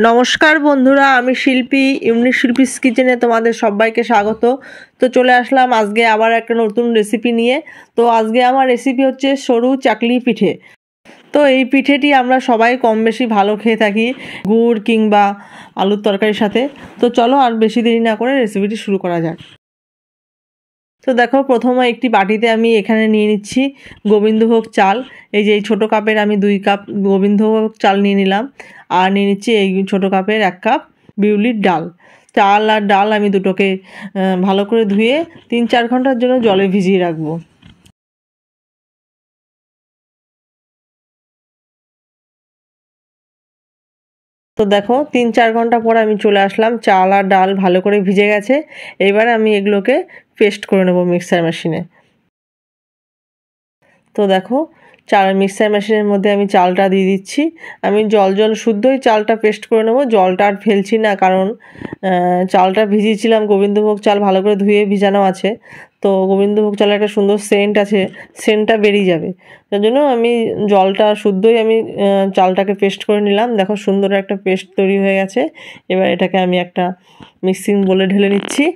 নমস্কার বন্ধুরা, আমি শিল্পী ইউনিক শিল্পীস কিচেনে তোমাদের সবাইকে স্বাগত। তো চলে আসলাম আজকে আবার একটা নতুন রেসিপি নিয়ে। তো আজকে আমার রেসিপি হচ্ছে সরু চাকলি পিঠে। তো এই পিঠেটি আমরা সবাই কম বেশি ভালো খেয়ে থাকি গুড় কিংবা আলুর তরকারির সাথে। তো চলো আর বেশি দেরি না করে রেসিপিটি শুরু করা যাক। তো দেখো, প্রথমে একটি বাটিতে আমি এখানে নিয়ে নিচ্ছি গোবিন্দভোগ চাল। এই যে এই ছোটো কাপের আমি 2 কাপ গোবিন্দভোগ চাল নিয়ে নিলাম, আর নিয়ে নিচ্ছি এই ছোটো কাপের 1 কাপ বিউলির ডাল। চাল আর ডাল আমি দুটোকে ভালো করে ধুয়ে 3-4 ঘন্টার জন্য জলে ভিজিয়ে রাখবো। তো দেখো 3-4 ঘন্টা পর আমি চলে আসলাম, চাল আর ডাল ভালো করে ভিজে গেছে। এবার আমি এগুলোকে পেস্ট করে নেবো মিক্সার মেশিনে। তো দেখো, মিক্সার মেশিনের মধ্যে আমি চালটা দিয়ে দিচ্ছি। আমি জল শুদ্ধই চালটা পেস্ট করে নেবো, জলটা আর ফেলছি না, কারণ চালটা ভিজিয়েছিলাম, গোবিন্দভোগ চাল ভালো করে ধুয়ে ভিজানো আছে। তো গোবিন্দভোগ চালের একটা সুন্দর সেন্ট আছে, সেন্টটা বেরিয়ে যাবে। তার জন্য আমি জলটা শুদ্ধই আমি চালটাকে পেস্ট করে নিলাম। দেখো সুন্দর একটা পেস্ট তৈরি হয়ে গেছে। এবার এটাকে আমি একটা মিক্সিং বোলে ঢেলে নিচ্ছি।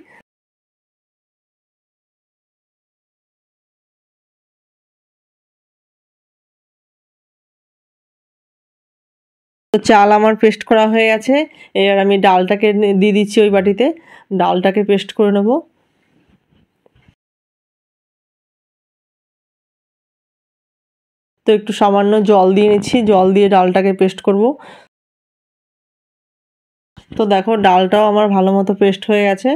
তো চাল আমার পেস্ট করা হয়ে গেছে। এবার আমি ডালটাকে দিয়ে দিচ্ছি ওই বাটিতে, ডালটাকে পেস্ট করে নেব। তো একটু সামান্য জল দিয়ে নিচ্ছি, জল দিয়ে ডালটাকে পেস্ট করব। তো দেখো ডালটাও আমার ভালো মতো পেস্ট হয়ে গেছে।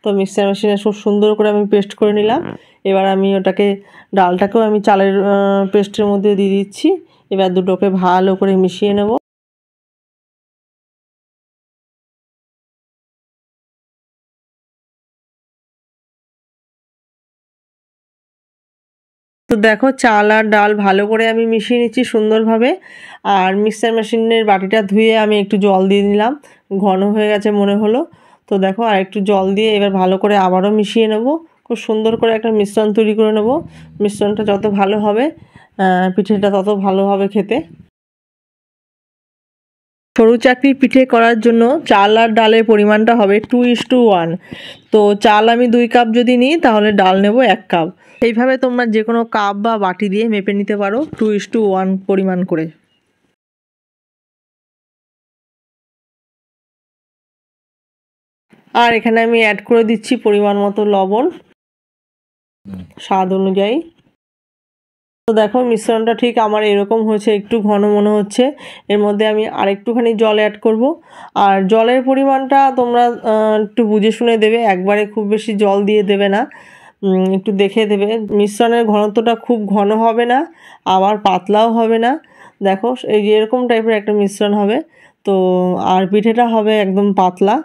তো মিক্সার মেশিনে খুব সুন্দর করে আমি পেস্ট করে নিলাম। এবার আমি ওটাকে ডালটাকেও আমি চালের পেস্টের মধ্যে দিয়ে দিচ্ছি। এবার দুটোকে ভালো করে মিশিয়ে নেব। তো দেখো চাল আর ডাল ভালো করে আমি মিশিয়ে নিচ্ছি সুন্দরভাবে। আর মিক্সার মেশিনের বাটিটা ধুয়ে আমি একটু জল দিয়ে নিলাম, ঘন হয়ে গেছে মনে হলো। তো দেখো আর একটু জল দিয়ে এবার ভালো করে আবারও মিশিয়ে নেব। খুব সুন্দর করে একটা মিশ্রণ তৈরি করে নেব। মিশ্রণটা যত ভালো হবে পিঠেটা তত ভালো হবে খেতে। সরু চাকরি পিঠে করার জন্য চাল আর ডালের পরিমাণটা হবে 2:1। তো চাল আমি 2 কাপ যদি নিই, তাহলে ডাল নেব 1 কাপ। এইভাবে তোমরা যে কোনো কাপ বা বাটি দিয়ে মেপে নিতে পারো 2:1 পরিমাণ করে। আর এখানে আমি অ্যাড করে দিচ্ছি পরিমাণ মতো লবণ, স্বাদ অনুযায়ী। তো দেখো মিশ্রণটা ঠিক আমার এরকম হয়েছে, একটু ঘন মনে হচ্ছে। এর মধ্যে আমি আরেকটুখানি জল অ্যাড করব। আর জলের পরিমাণটা তোমরা একটু বুঝে শুনে দেবে, একবারে খুব বেশি জল দিয়ে দেবে না, একটু দেখে দেবে। মিশ্রণের ঘনত্বটা খুব ঘন হবে না, আবার পাতলাও হবে না। দেখো এই যে এরকম টাইপের একটা মিশ্রণ হবে। তো আর পিঠেটা হবে একদম পাতলা।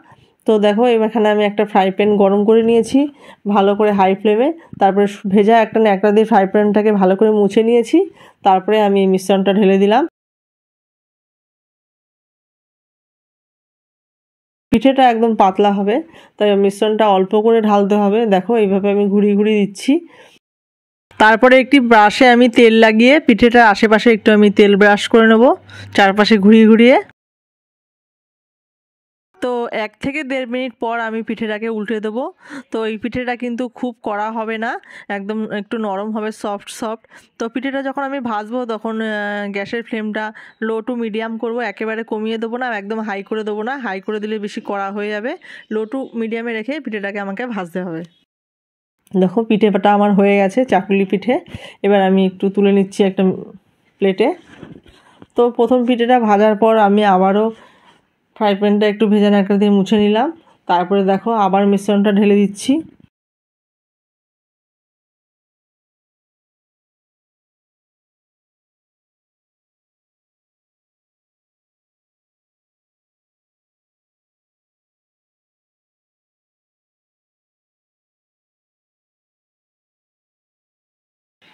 তো দেখো এখানে আমি একটা ফ্রাই প্যান গরম করে নিয়েছি ভালো করে হাই ফ্লেমে। তারপরে ভেজা একটা ন্যাকড়া দিয়ে ফ্রাই প্যানটাকে ভালো করে মুছে নিয়েছি। তারপরে আমি এই মিশ্রণটা ঢেলে দিলাম। পিঠেটা একদম পাতলা হবে, তাই মিশ্রণটা অল্প করে ঢালতে হবে। দেখো এইভাবে আমি ঘুরিয়ে ঘুরিয়ে দিচ্ছি। তারপরে একটি ব্রাশে আমি তেল লাগিয়ে পিঠেটার আশেপাশে একটু আমি তেল ব্রাশ করে নেব, চারপাশে ঘুরিয়ে ঘুরিয়ে। তো 1 থেকে 1.5 মিনিট পর আমি পিঠেটাকে উল্টে দেবো। তো এই পিঠেটা কিন্তু খুব কড়া হবে না, একদম একটু নরম হবে, সফট সফট। তো পিঠেটা যখন আমি ভাজবো তখন গ্যাসের ফ্লেমটা লো টু মিডিয়াম করব, একেবারে কমিয়ে দেবো না, একদম হাই করে দেবো না, হাই করে দিলে বেশি কড়া হয়ে যাবে। লো টু মিডিয়ামে রেখে পিঠেটাকে আমাকে ভাজতে হবে। দেখো পিঠেটা আমার হয়ে গেছে, চাকুলি পিঠে। এবার আমি একটু তুলে নিচ্ছি একটা প্লেটে। তো প্রথম পিঠেটা ভাজার পর আমি আবারও ফ্রাই প্যানটা একটু ভেজা ন্যাকড়া দিয়ে মুছে নিলাম। তারপরে দেখো আবার মিশ্রণটা ঢেলে দিচ্ছি।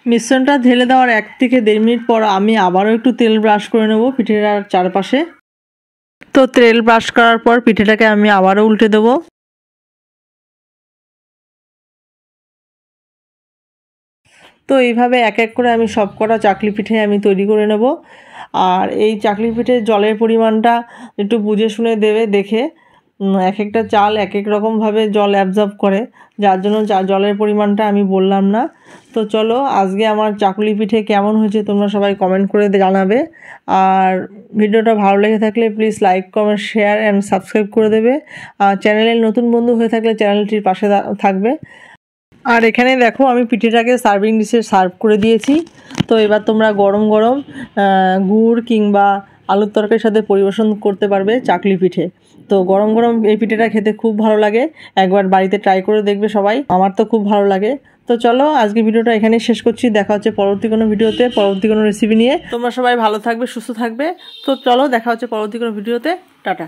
মিশ্রণটা ঢেলে দেওয়ার 1 থেকে 1.5 মিনিট পর আমি আবারও একটু তেল ব্রাশ করে নেব পিঠেটার চারপাশে। তো তেল ব্রাশ করার পর পিঠেটাকে আমি আবারও উল্টে দেবো। তো এইভাবে এক এক করে আমি সব কটা চাকলি পিঠে আমি তৈরি করে নেব। আর এই চাকলি পিঠের জলের পরিমাণটা একটু বুঝে শুনে দেবে, দেখে। এক একটা চাল এক এক রকমভাবে জল অ্যাবজর্ব করে, যার জন্য জলের পরিমাণটা আমি বললাম না। তো চলো, আজকে আমার চাকলি পিঠে কেমন হয়েছে তোমরা সবাই কমেন্ট করে জানাবে। আর ভিডিওটা ভালো লেগে থাকলে please like, comment, share and subscribe করে দেবে। আর চ্যানেলের নতুন বন্ধু হয়ে থাকলে চ্যানেলটির পাশে থাকবে। আর এখানে দেখো আমি পিঠেটাকে সার্ভিং ডিশে সার্ভ করে দিয়েছি। তো এবার তোমরা গরম গরম গুড় কিংবা আলুর তরকারির সাথে পরিবেশন করতে পারবে চাকলি পিঠে। তো গরম গরম এই পিঠেটা খেতে খুব ভালো লাগে, একবার বাড়িতে ট্রাই করে দেখবে সবাই, আমার তো খুব ভালো লাগে। তো চলো, আজকে ভিডিওটা এখানেই শেষ করছি। দেখা হচ্ছে পরবর্তী কোনো ভিডিওতে, পরবর্তী কোনো রেসিপি নিয়ে। তোমরা সবাই ভালো থাকবে, সুস্থ থাকবে। তো চলো, দেখা হচ্ছে পরবর্তী কোনো ভিডিওতে। টাটা।